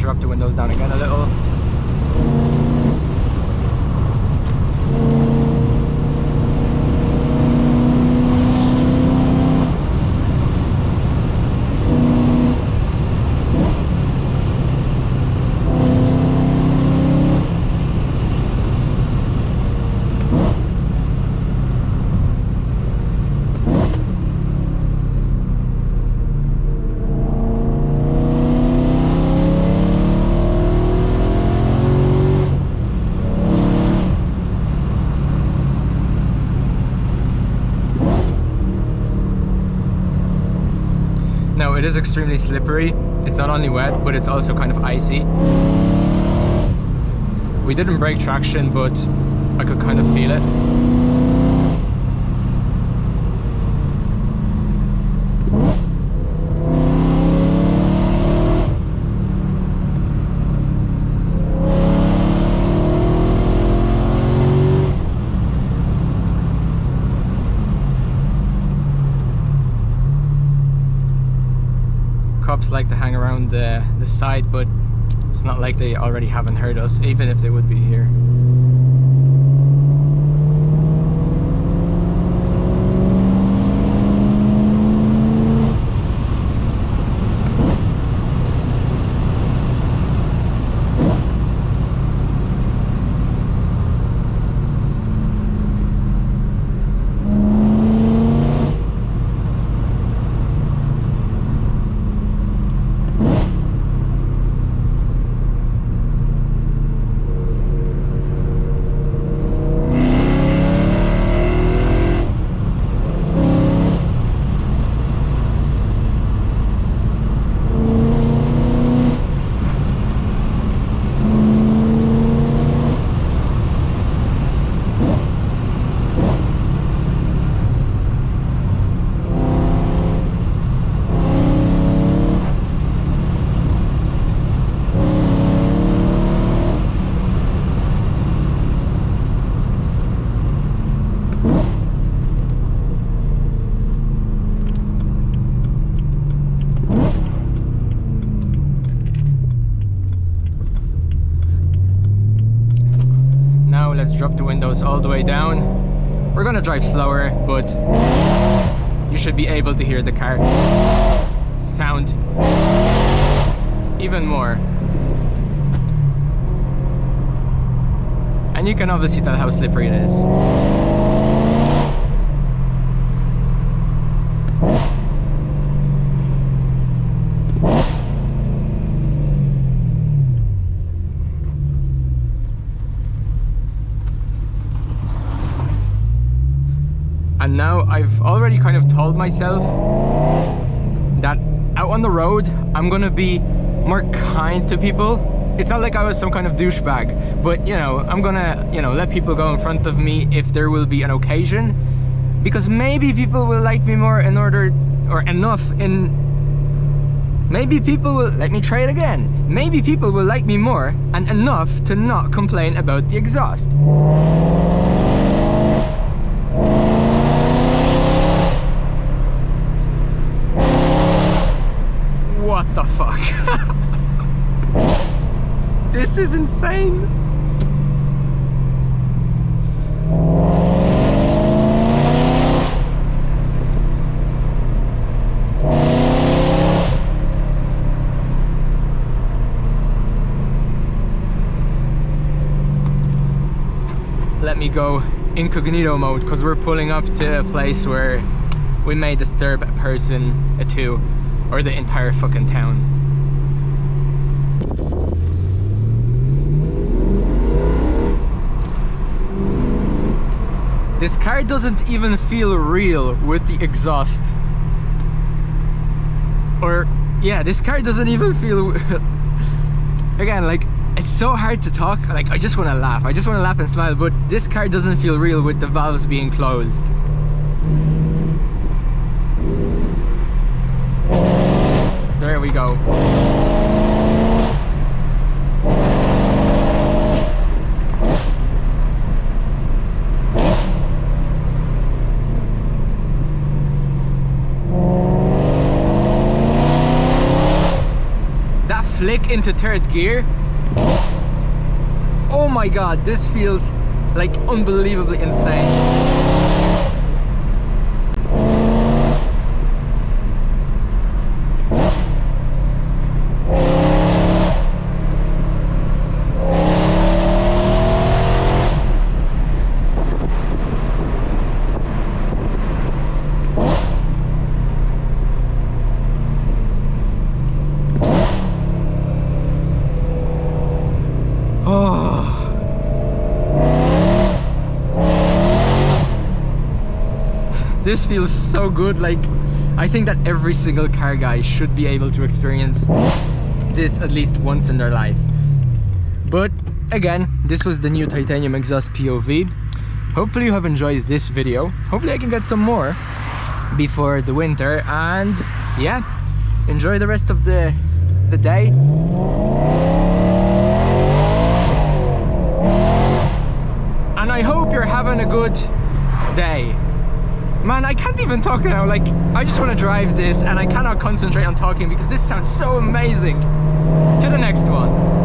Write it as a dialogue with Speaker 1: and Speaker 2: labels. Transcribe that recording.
Speaker 1: drop the windows down again a little. It is extremely slippery. It's not only wet, but it's also kind of icy. We didn't break traction, but I could kind of feel it. Cops like to hang around the side, but it's not like they already haven't heard us, even if they would be here. Let's drop the windows all the way down. We're gonna drive slower, but you should be able to hear the car sound even more. And you can obviously tell how slippery it is. And now I've already kind of told myself that out on the road, I'm gonna be more kind to people. It's not like I was some kind of douchebag, but you know, I'm gonna, you know, let people go in front of me if there will be an occasion, because maybe people will like me more in order, or enough in, maybe people will, let me try it again. Maybe people will like me more and enough to not complain about the exhaust. What the fuck? This is insane. Let me go incognito mode, because we're pulling up to a place where we may disturb a person, a two, or the entire fucking town. This car doesn't even feel real with the exhaust. Or, yeah, this car doesn't even feel... Again, like, it's so hard to talk. Like, I just want to laugh. I just want to laugh and smile, but this car doesn't feel real with the valves being closed. There we go. That flick into third gear, oh my god, this feels like unbelievably insane. This feels so good. Like, I think that every single car guy should be able to experience this at least once in their life. But again, this was the new titanium exhaust POV. Hopefully you have enjoyed this video. Hopefully I can get some more before the winter, and yeah, enjoy the rest of the day. And I hope you're having a good day. Man, I can't even talk now. Like, I just want to drive this and I cannot concentrate on talking because this sounds so amazing. To the next one.